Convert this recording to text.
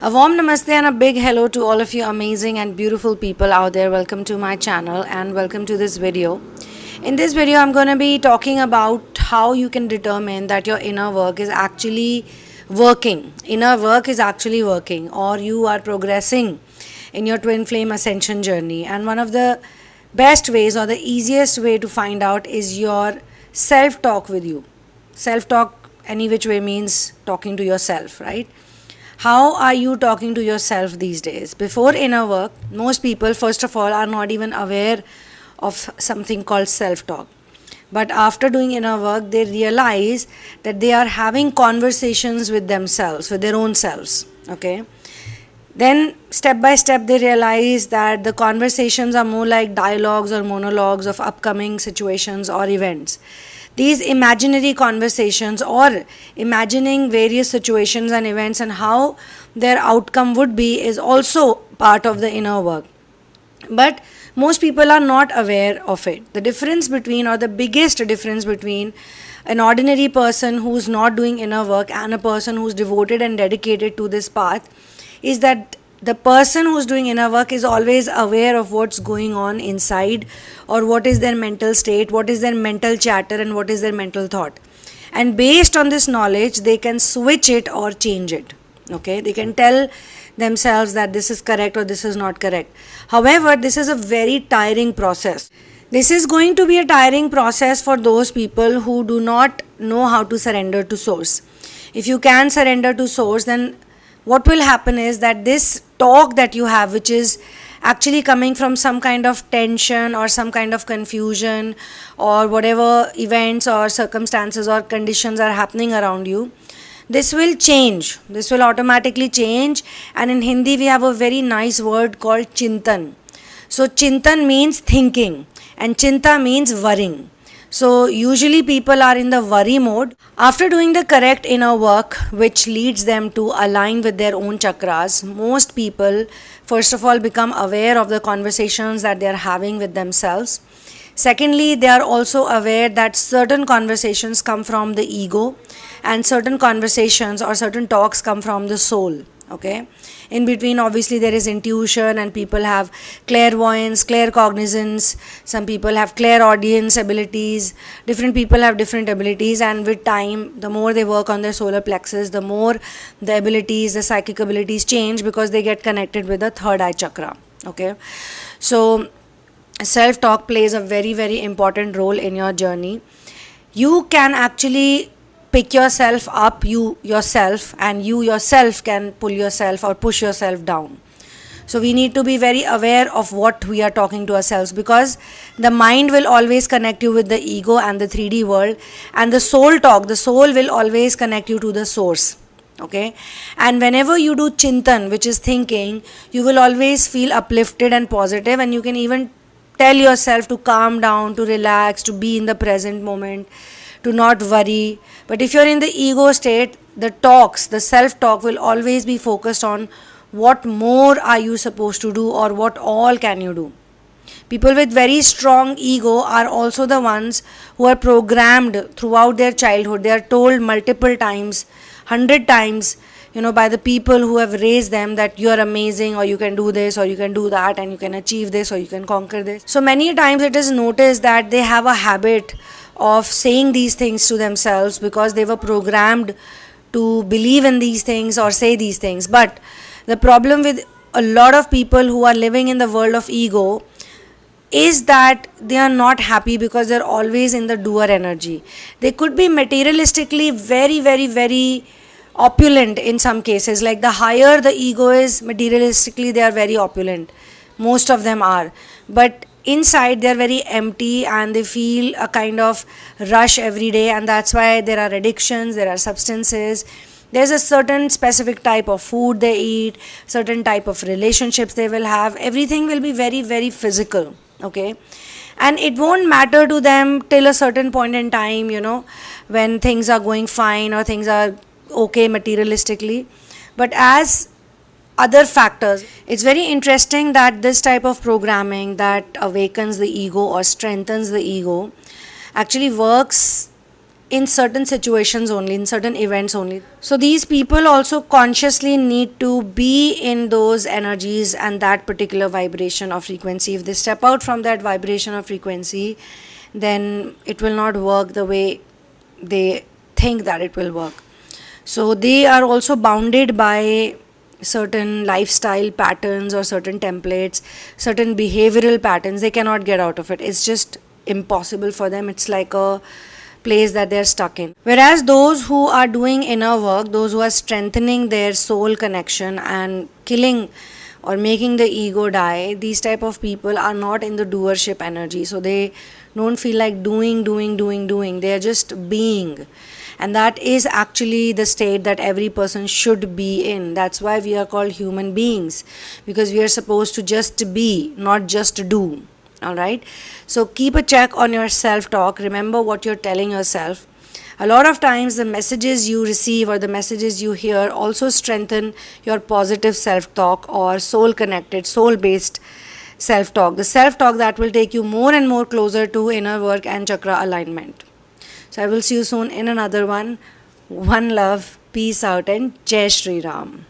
A warm namaste and a big hello to all of you amazing and beautiful people out there. Welcome to my channel and welcome to this video. In this video, I'm going to be talking about how you can determine that your inner work is actually working. Inner work is actually working, or you are progressing in your twin flame ascension journey. And one of the best ways or the easiest way to find out is your self-talk with you. Self-talk any which way means talking to yourself, right? How are you talking to yourself these days? Before inner work, most people, first of all, are not even aware of something called self-talk. But after doing inner work, they realize that they are having conversations with themselves, with their own selves. Okay? Then, step by step, they realize that the conversations are more like dialogues or monologues of upcoming situations or events. These imaginary conversations or imagining various situations and events and how their outcome would be is also part of the inner work. But most people are not aware of it. The difference between, or the biggest difference between an ordinary person who's not doing inner work and a person who's devoted and dedicated to this path is that the person who's doing inner work is always aware of what's going on inside, or what is their mental state, what is their mental chatter, and what is their mental thought. And based on this knowledge, they can switch it or change it. Okay, they can tell themselves that this is correct or this is not correct. However, this is a very tiring process. This is going to be a tiring process for those people who do not know how to surrender to source. If you can surrender to source, then what will happen is that this talk that you have, which is actually coming from some kind of tension or some kind of confusion or whatever events or circumstances or conditions are happening around you, this will change. This will automatically change. And in Hindi, we have a very nice word called chintan. So chintan means thinking and chinta means worrying. So usually people are in the worry mode. After doing the correct inner work, which leads them to align with their own chakras, most people first of all become aware of the conversations that they are having with themselves. Secondly, they are also aware that certain conversations come from the ego and certain conversations or certain talks come from the soul. Okay, in between obviously there is intuition, and people have clairvoyance, claircognizance, some people have clairaudience abilities, different people have different abilities, and with time, the more they work on their solar plexus, the more the abilities, the psychic abilities change because they get connected with the third eye chakra. Okay, so self-talk plays a very, very important role in your journey. You can actually pick yourself up, you yourself can pull yourself or push yourself down. So we need to be very aware of what we are talking to ourselves, because the mind will always connect you with the ego and the 3D world, and the soul will always connect you to the source. Okay, and whenever you do chintan, which is thinking, you will always feel uplifted and positive, and you can even tell yourself to calm down, to relax, to be in the present moment, to not worry. But if you're in the ego state, the self-talk will always be focused on what more are you supposed to do or what all can you do. People with very strong ego are also the ones who are programmed throughout their childhood. They are told multiple times, 100 times, by the people who have raised them that you are amazing, or you can do this, or you can do that, and you can achieve this, or you can conquer this. So many times it is noticed that they have a habit of saying these things to themselves because they were programmed to believe in these things or say these things. But the problem with a lot of people who are living in the world of ego is that they are not happy because they're always in the doer energy. They could be materialistically very, very, very opulent in some cases. Like the higher the ego is, materialistically they are very opulent. Most of them are. But inside they are very empty and they feel a kind of rush every day, and that's why there are addictions, there are substances, there's a certain specific type of food they eat, certain type of relationships they will have. Everything will be very, very physical. Okay, and it won't matter to them till a certain point in time, when things are going fine or things are okay materialistically. But as other factors, it's very interesting that this type of programming that awakens the ego or strengthens the ego actually works in certain situations only, in certain events only. So these people also consciously need to be in those energies and that particular vibration or frequency. If they step out from that vibration or frequency, then it will not work the way they think that it will work. So they are also bounded by certain lifestyle patterns or certain templates, certain behavioral patterns. They cannot get out of it. It's just impossible for them. It's like a place that they're stuck in. Whereas those who are doing inner work, those who are strengthening their soul connection and killing or making the ego die, these type of people are not in the doership energy. So they don't feel like doing. They are just being. And that is actually the state that every person should be in. That's why we are called human beings, because we are supposed to just be, not just do. Alright? So keep a check on your self-talk. Remember what you're telling yourself. A lot of times the messages you receive or the messages you hear also strengthen your positive self-talk or soul-connected, soul-based self-talk. The self-talk that will take you more and more closer to inner work and chakra alignment. So I will see you soon in another one. One love, peace out, and Jai Shri Ram.